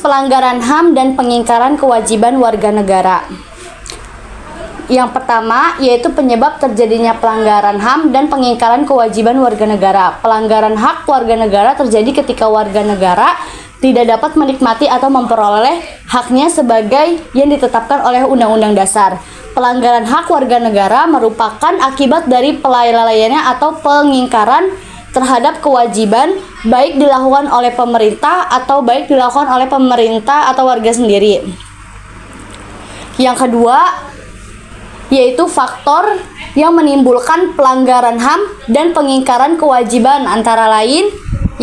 pelanggaran HAM dan pengingkaran kewajiban warga negara. Yang pertama yaitu penyebab terjadinya pelanggaran HAM dan pengingkaran kewajiban warga negara. Pelanggaran hak warga negara terjadi ketika warga negara tidak dapat menikmati atau memperoleh haknya sebagai yang ditetapkan oleh Undang-Undang Dasar. Pelanggaran hak warga negara merupakan akibat dari pelalaiannya atau pengingkaran terhadap kewajiban, baik dilakukan oleh pemerintah atau warga sendiri. Yang kedua yaitu faktor yang menimbulkan pelanggaran HAM dan pengingkaran kewajiban, antara lain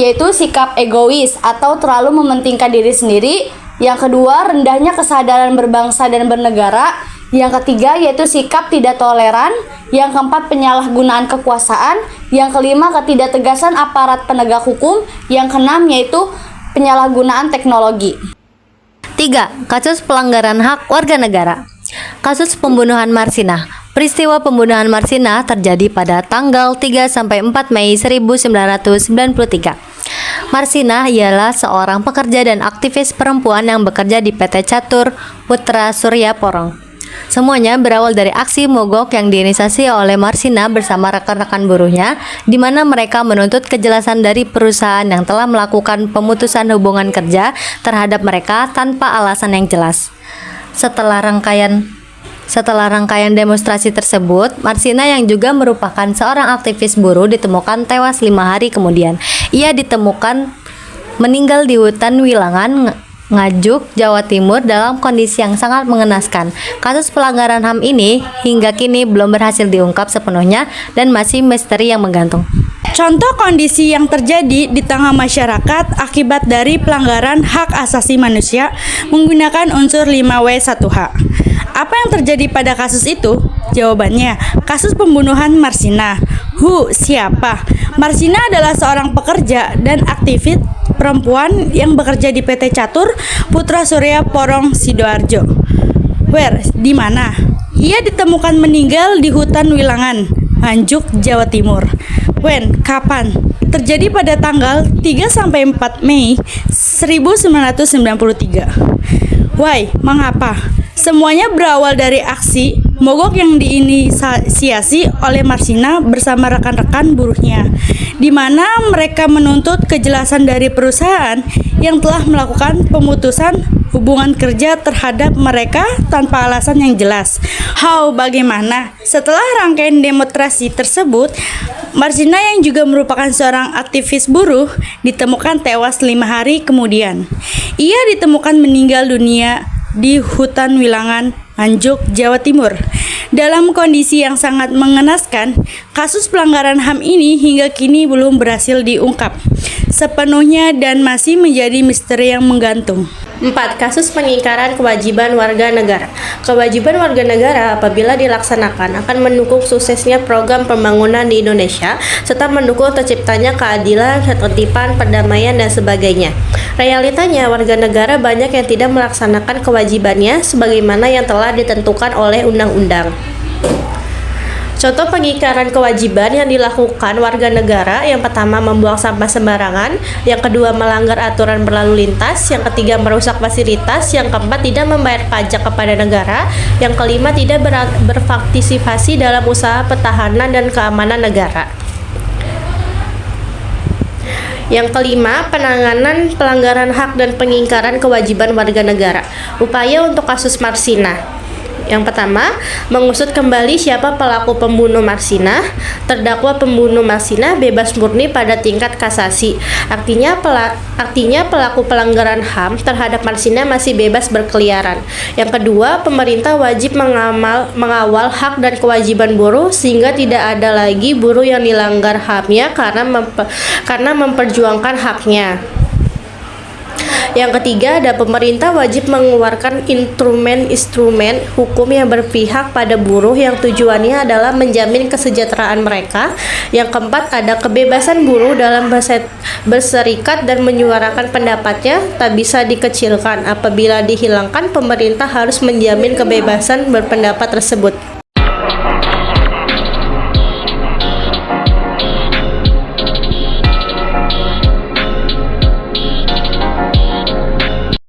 yaitu sikap egois atau terlalu mementingkan diri sendiri. Yang kedua, rendahnya kesadaran berbangsa dan bernegara. Yang ketiga yaitu sikap tidak toleran. Yang keempat, penyalahgunaan kekuasaan. Yang kelima, ketidaktegasan aparat penegak hukum. Yang keenam yaitu penyalahgunaan teknologi. 3. Kasus pelanggaran hak warga negara. Kasus pembunuhan Marsina. Peristiwa pembunuhan Marsina terjadi pada tanggal 3-4 Mei 1993. Marsina ialah seorang pekerja dan aktivis perempuan yang bekerja di PT Catur Putra Surya Porong. Semuanya berawal dari aksi mogok yang diinisiasi oleh Marsina bersama rekan-rekan buruhnya, di mana mereka menuntut kejelasan dari perusahaan yang telah melakukan pemutusan hubungan kerja terhadap mereka tanpa alasan yang jelas. Setelah rangkaian demonstrasi tersebut, Marsina yang juga merupakan seorang aktivis buruh ditemukan tewas 5 hari kemudian. Ia ditemukan meninggal di hutan Wilangan, Ngajuk, Jawa Timur dalam kondisi yang sangat mengenaskan. Kasus pelanggaran HAM ini hingga kini belum berhasil diungkap sepenuhnya dan masih misteri yang menggantung. Contoh kondisi yang terjadi di tengah masyarakat akibat dari pelanggaran hak asasi manusia menggunakan unsur 5W1H. Apa yang terjadi pada kasus itu? Jawabannya, kasus pembunuhan Marsina. Siapa? Marsina adalah seorang pekerja dan aktivis perempuan yang bekerja di PT Catur Putra Surya Porong, Sidoarjo. Di mana? Ia ditemukan meninggal di hutan Wilangan, Nganjuk, Jawa Timur. Kapan? Terjadi pada tanggal 3-4 Mei 1993. Mengapa? Semuanya berawal dari aksi mogok yang diinisiasi oleh Marsina bersama rekan-rekan buruhnya, di mana mereka menuntut kejelasan dari perusahaan yang telah melakukan pemutusan hubungan kerja terhadap mereka tanpa alasan yang jelas. Bagaimana? Setelah rangkaian demonstrasi tersebut, Marsina yang juga merupakan seorang aktivis buruh ditemukan tewas 5 hari kemudian. Ia ditemukan meninggal dunia di hutan Wilangan, Nganjuk, Jawa Timur. Dalam kondisi yang sangat mengenaskan, kasus pelanggaran HAM ini hingga kini belum berhasil diungkap sepenuhnya dan masih menjadi misteri yang menggantung. 4. Kasus pengingkaran kewajiban warga negara. Kewajiban warga negara apabila dilaksanakan akan mendukung suksesnya program pembangunan di Indonesia serta mendukung terciptanya keadilan, ketertiban, perdamaian, dan sebagainya. Realitanya, warga negara banyak yang tidak melaksanakan kewajibannya sebagaimana yang telah ditentukan oleh undang-undang. Contoh pengingkaran kewajiban yang dilakukan warga negara: yang pertama, membuang sampah sembarangan; yang kedua, melanggar aturan berlalu lintas; yang ketiga, merusak fasilitas; yang keempat, tidak membayar pajak kepada negara; yang kelima, tidak berpartisipasi dalam usaha pertahanan dan keamanan negara. Yang kelima, penanganan pelanggaran hak dan pengingkaran kewajiban warga negara. Upaya untuk kasus Marsina. Yang pertama, mengusut kembali siapa pelaku pembunuh Marsina. Terdakwa pembunuh Marsina bebas murni pada tingkat kasasi. Artinya pelaku pelanggaran HAM terhadap Marsina masih bebas berkeliaran. Yang kedua, pemerintah wajib mengawal hak dan kewajiban buruh sehingga tidak ada lagi buruh yang dilanggar HAM-nya karena memperjuangkan haknya. Yang ketiga, pemerintah wajib mengeluarkan instrumen hukum yang berpihak pada buruh yang tujuannya adalah menjamin kesejahteraan mereka. Yang keempat, ada kebebasan buruh dalam berserikat dan menyuarakan pendapatnya tak bisa dikecilkan. Apabila dihilangkan, pemerintah harus menjamin kebebasan berpendapat tersebut.